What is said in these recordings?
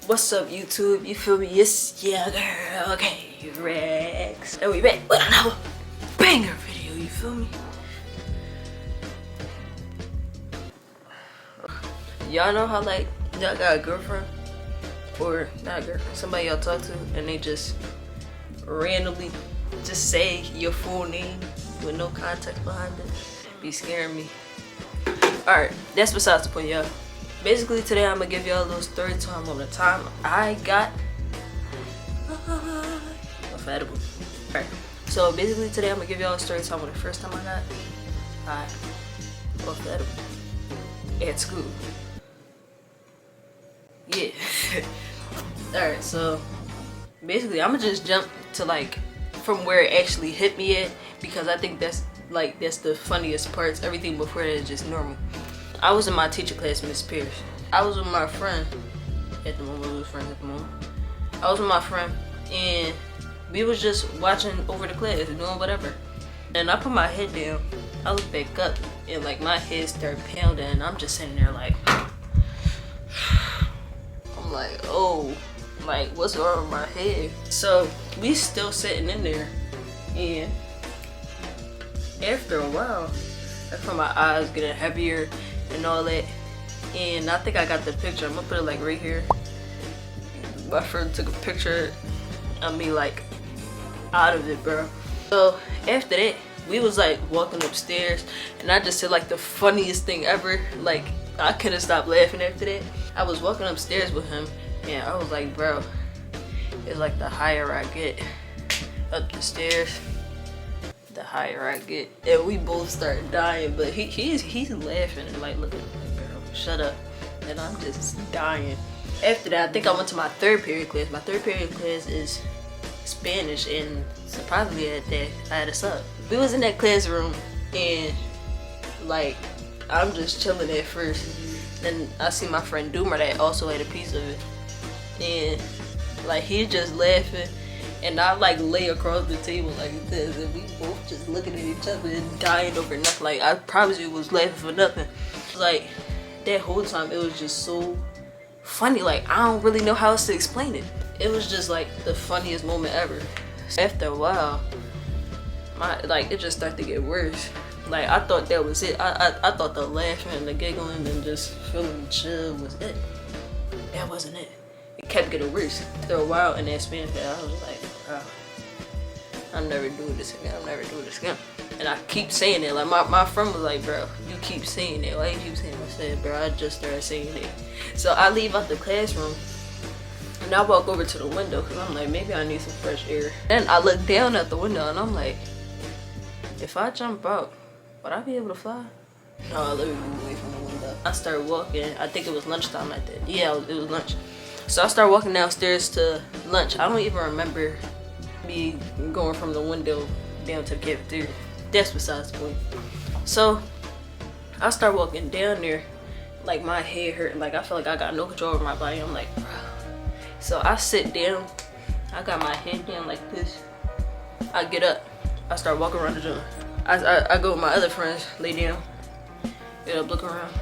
What's up, YouTube? You feel me? Yes, yeah, girl. Okay, Rex. And we back with another banger video. You feel me? Y'all know how like y'all got a girlfriend or not a girlfriend, somebody y'all talk to, and they just randomly just say your full name with no context behind it? Be scaring me. Alright, that's besides the point, y'all. Basically, today I'm gonna give y'all a little story time on the time I got affordable. Alright, so basically today I'm gonna give y'all a story time on the first time I got affordable at school. Yeah. Alright, so basically I'm gonna just jump to like from where it actually hit me at, because I think that's the funniest parts. Everything before that is just normal. I was in my teacher class, Miss Pierce. I was with my friend at the moment. We was friends at the moment. I was with my friend and we was just watching over the class, doing whatever. And I put my head down. I look back up and like my head started pounding, and I'm just sitting there like, I'm like, oh, like what's wrong with my head? So we still sitting in there, and after a while, I felt my eyes getting heavier and all that, and I think I got the picture. I'm gonna put it like right here. My friend took a picture of me like out of it, bro. So after that, we was like walking upstairs, and I just said like the funniest thing ever. Like I couldn't stop laughing after that. I was walking upstairs with him, and I was like, bro, it's like the higher I get up the stairs, the higher I get. And we both start dying, but he's laughing and like looking like, girl, shut up. And I'm just dying. After that, I think I went to my third period class. My third period class is Spanish, and surprisingly at that I had a sub. We was in that classroom, and like I'm just chilling at first. Then I see my friend Doomer that also had a piece of it, and like he's just laughing. And I like lay across the table like this, and we both just looking at each other and dying over nothing. Like I promise you, was laughing for nothing. Like that whole time, it was just so funny. Like I don't really know how else to explain it. It was just like the funniest moment ever. After a while, it just started to get worse. Like I thought that was it. I thought the laughing and the giggling and just feeling chill was it. That wasn't it. It kept getting worse. After a while in that Spanish class, I was like, wow, I'm never doing this again. I'm never doing this again. And I keep saying it. Like my friend was like, bro, you keep saying it. Why you keep saying it? I said, bro, I just started saying it. So I leave out the classroom and I walk over to the window because I'm like, maybe I need some fresh air. Then I look down at the window and I'm like, if I jump out, would I be able to fly? No, let me move away from the window. I started walking. I think it was lunchtime at that. Yeah, it was lunch. So I started walking downstairs to lunch. I don't even remember me going from the window down to the cafeteria. That's besides the point. So I start walking down there, like my head hurt, like I feel like I got no control over my body. I'm like, bro. So I sit down, I got my head down like this. I get up, I start walking around the gym. I go with my other friends, lay down, get up, look around,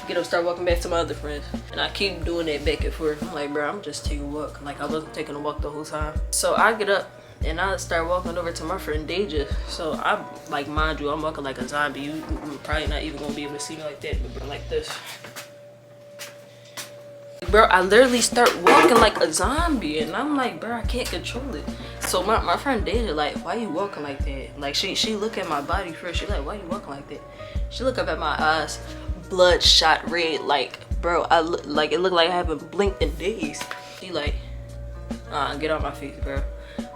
get up, start walking back to my other friends. And I keep doing that back and forth. I'm like, bro, I'm just taking a walk. Like I wasn't taking a walk the whole time. So I get up and I start walking over to my friend Deja. So I'm like, mind you, I'm walking like a zombie. You probably not even gonna be able to see me like that, but like this. Bro, I literally start walking like a zombie, and I'm like, bro, I can't control it. So my friend Deja like, why you walking like that? Like she look at my body first. She like, why you walking like that? She look up at my eyes, bloodshot red. Like, bro, like it looked like I haven't blinked in days. She like, get off my face, bro.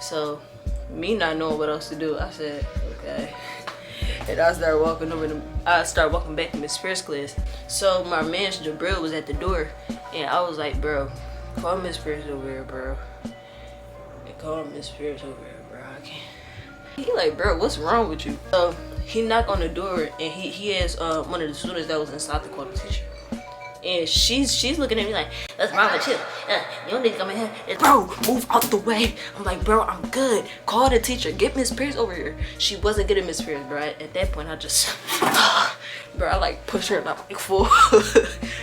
So me not knowing what else to do, I said, okay. And I started walking back to Miss Pierce's class. So my man Jabril was at the door, and I was like, bro, call Miss Pierce over here, bro. And call Miss Pierce over here, bro. I can't. He like, bro, what's wrong with you? So he knocked on the door, and he has one of the students that was inside to call the teacher. And she's looking at me like, that's wrong with you. You don't need to come in here. Bro, move out the way. I'm like, bro, I'm good. Call the teacher. Get Miss Pierce over here. She wasn't getting Miss Pierce, bro. At that point, I just, bro, I like push her and I'm like, full.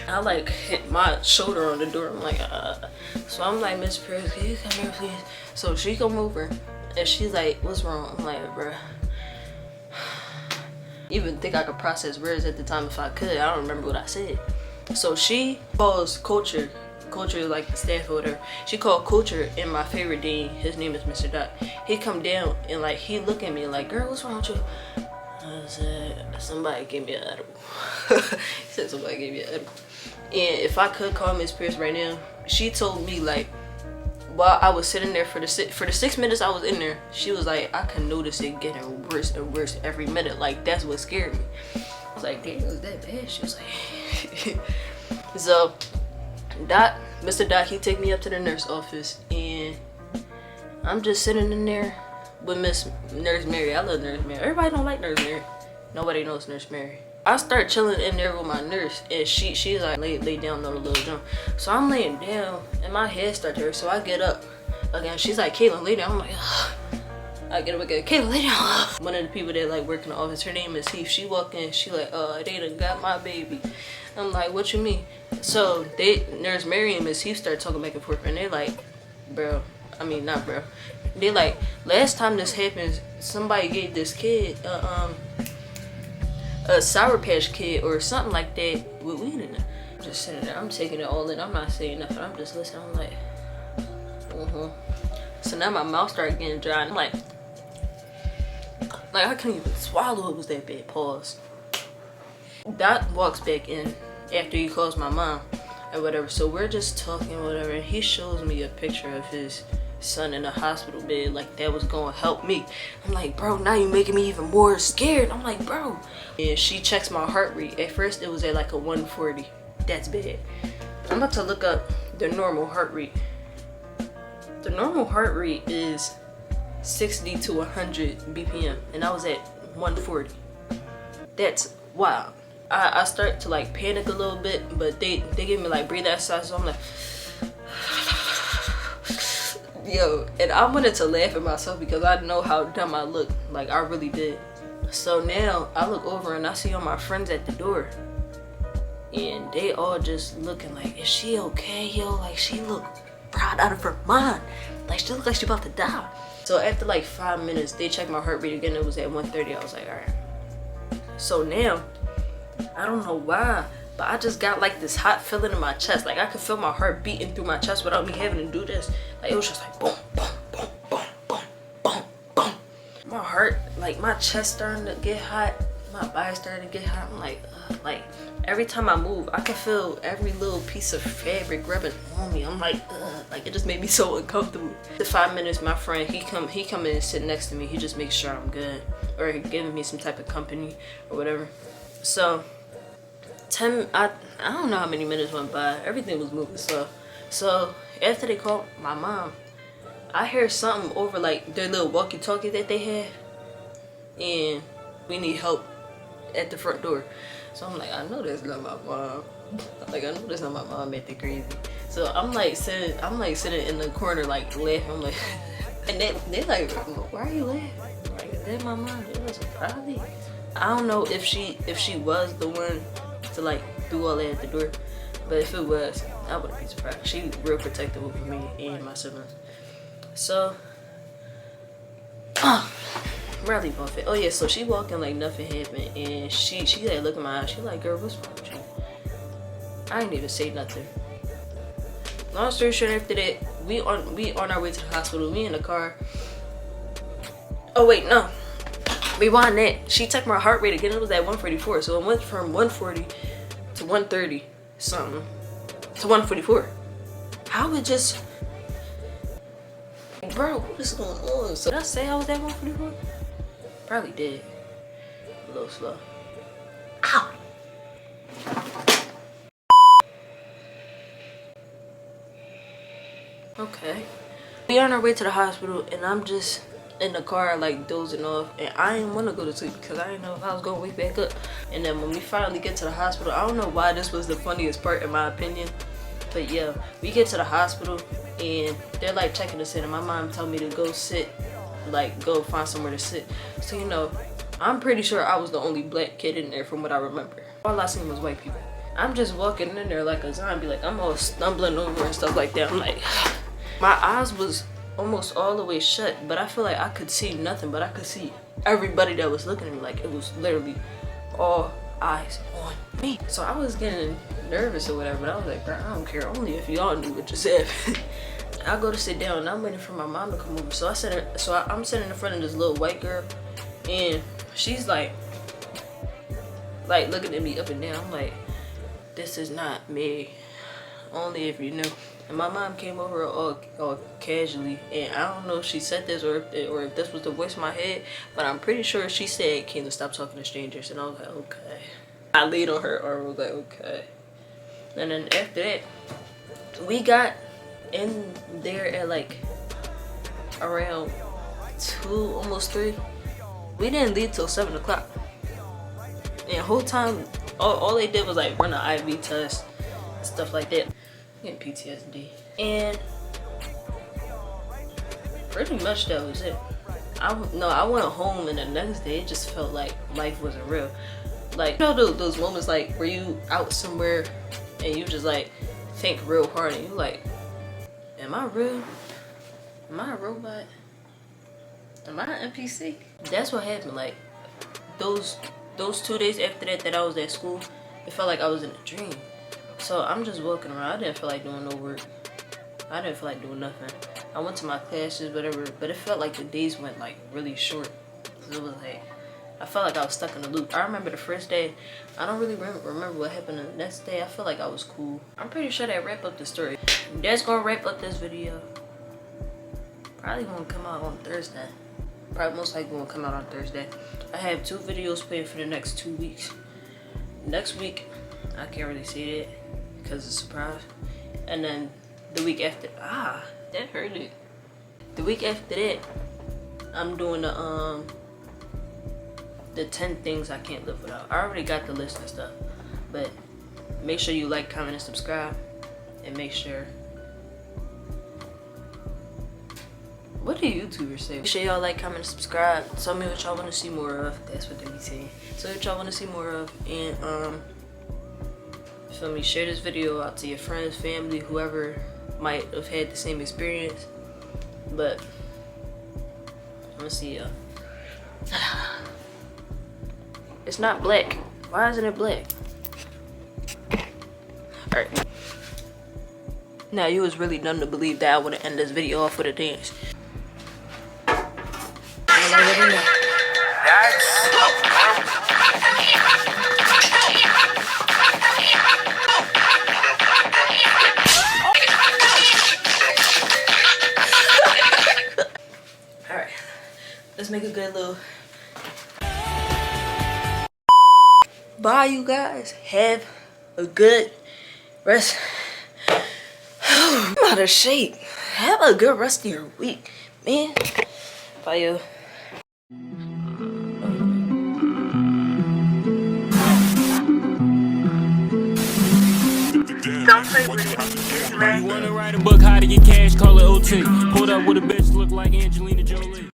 I like hit my shoulder on the door. I'm like, So I'm like, Miss Pierce, can you come here, please? So she come over and she's like, what's wrong? I'm like, bro. Even think I could process words at the time if I could. I don't remember what I said. So she calls Culture is like the staff or whatever. She called Culture and my favorite dean, his name is Mr. Dot. He come down and like he look at me like, girl, what's wrong with you? I said, somebody gave me an edible. He said somebody gave me an edible. And if I could call Miss Pierce right now, she told me like, while I was sitting there for the 6 minutes I was in there, she was like, I can notice it getting worse and worse every minute. Like, that's what scared me. I was like, damn, it was that bad? She was like, so Mr. Doc, he take me up to the nurse office and I'm just sitting in there with Nurse Mary. I love Nurse Mary. Everybody don't like Nurse Mary. Nobody knows Nurse Mary. I start chilling in there with my nurse and she's like lay down on the little jump. So I'm laying down and my head starts to hurt. So I get up again. She's like, Caitlin, lay down. I'm like, ugh. I get up again. Caitlin, lay down. One of the people that like work in the office, her name is Heath. She walk in, she like, they done got my baby. I'm like, what you mean? So Nurse Mary and Miss Heath start talking back and forth and they like, bro, I mean not bro. They like, last time this happened, somebody gave this kid a Sour Patch Kid or something like that with weed in it. I'm just sitting there, I'm taking it all in, I'm not saying nothing, I'm just listening. I'm like, So now my mouth started getting dry and I'm like I couldn't even swallow, it was that bad. Pause. Doc walks back in after he calls my mom or whatever, so we're just talking whatever, and he shows me a picture of his son in a hospital bed, like that was gonna help me. I'm like, bro, now you're making me even more scared. I'm like, bro. And she checks my heart rate. At first it was at like a 140. That's bad. I'm about to look up the normal heart rate. The normal heart rate is 60 to 100 BPM and I was at 140. That's wild. I start to like panic a little bit, but they give me like breathe exercise, so I'm like yo, and I wanted to laugh at myself because I know how dumb I look. Like, I really did. So now I look over and I see all my friends at the door and they all just looking like, is she okay, yo? Like, she look proud out of her mind. Like, she look like she about to die. So after like 5 minutes, they checked my heart rate again. It was at 130. I was like, all right. So now, I don't know why, but I just got like this hot feeling in my chest. Like, I could feel my heart beating through my chest without me having to do this. Like, it was just like boom, boom, boom, boom, boom, boom, boom. My heart, like my chest starting to get hot. My body starting to get hot. I'm like, every time I move, I can feel every little piece of fabric rubbing on me. I'm like, like it just made me so uncomfortable. The 5 minutes, my friend, he come in and sit next to me. He just makes sure I'm good, or he giving me some type of company or whatever. So, I don't know how many minutes went by. Everything was moving slow. So after they called my mom, I hear something over like their little walkie-talkie that they have, and we need help at the front door. So I'm like, I know that's not my mom. Like, I know that's not my mom acting crazy. So I'm like sitting in the corner like laughing. I'm like, and they're like, why are you laughing? I'm like, is that my mom? It was probably. I don't know if she was the one to like do all that at the door, but if it was, I wouldn't be surprised. She real protective over me and my siblings. So, Riley Buffett. Oh yeah, so she walking like nothing happened, and she like look in my eyes. She like, girl, what's wrong with you? I didn't even say nothing. Long story short, after that, we on our way to the hospital. We in the car. Oh wait, no. Rewind that. She checked my heart rate again. It was at 144. So it went from 140 to 130 something to 144. How it just, bro, what is going on? So did I say I was at 144? Probably did. A little slow. Ow! Okay. We on our way to the hospital and I'm just in the car, like dozing off, and I didn't want to go to sleep because I didn't know if I was gonna wake back up. And then when we finally get to the hospital, I don't know why this was the funniest part in my opinion, but yeah, we get to the hospital and they're like checking us in, and my mom told me to go sit, like go find somewhere to sit. So you know, I'm pretty sure I was the only black kid in there from what I remember. All I seen was white people. I'm just walking in there like a zombie, like I'm all stumbling over and stuff like that. I'm like, my eyes was almost all the way shut, but I feel like I could see nothing, but I could see everybody that was looking at me. Like it was literally all eyes on me. So I was getting nervous or whatever, but I was like, bro, I don't care, only if y'all knew what just happened. I go to sit down and I'm waiting for my mom to come over. So I'm sitting in front of this little white girl, and she's like looking at me up and down. I'm like, this is not me, only if you knew. And my mom came over all casually, and I don't know if she said this or if this was the voice in my head, but I'm pretty sure she said, "Kayla, stop talking to strangers." And I was like, okay. I laid on her arm, I was like, okay. And then after that, we got in there at like around 2, almost 3. We didn't leave till 7 o'clock. And the whole time, all they did was like run an IV test, stuff like that. Getting PTSD. And pretty much that was it. I went home, and the next day it just felt like life wasn't real. Like, you know those moments like where you out somewhere and you just like think real hard and you like, am I real? Am I a robot? Am I an NPC? That's what happened. Like those 2 days after that I was at school, it felt like I was in a dream. So I'm just walking around. I didn't feel like doing no work. I didn't feel like doing nothing. I went to my classes, whatever, but it felt like the days went like really short. So it was like, I felt like I was stuck in a loop. I remember the first day, I don't really remember what happened the next day. I feel like I was cool. I'm pretty sure that wrap up the story. That's gonna wrap up this video. Probably gonna come out on Thursday. Probably most likely gonna come out on Thursday. I have 2 videos planned for the next 2 weeks. Next week, I can't really say that because it's a surprise. And then the week after, that hurted. The week after that, I'm doing the 10 things I can't live without. I already got the list and stuff, but make sure you like, comment, and subscribe, and make sure. What do YouTubers say? Make sure y'all like, comment, and subscribe. Tell me what y'all want to see more of. That's what they be saying. So what y'all want to see more of, and feel me, share this video out to your friends, family, whoever might have had the same experience. But I'm gonna see y'all. It's not black. Why isn't it black? Alright. Now you was really dumb to believe that I would have ended this video off with a dance. Alright. Let's make a good little... Bye, you guys. Have a good rest. I'm out of shape. Have a good rest of your week, man. Bye, yo. Don't play with it. It's You wanna write a book, how to get cash, call it OT. Pulled up with a bitch, look like Angelina Jolie.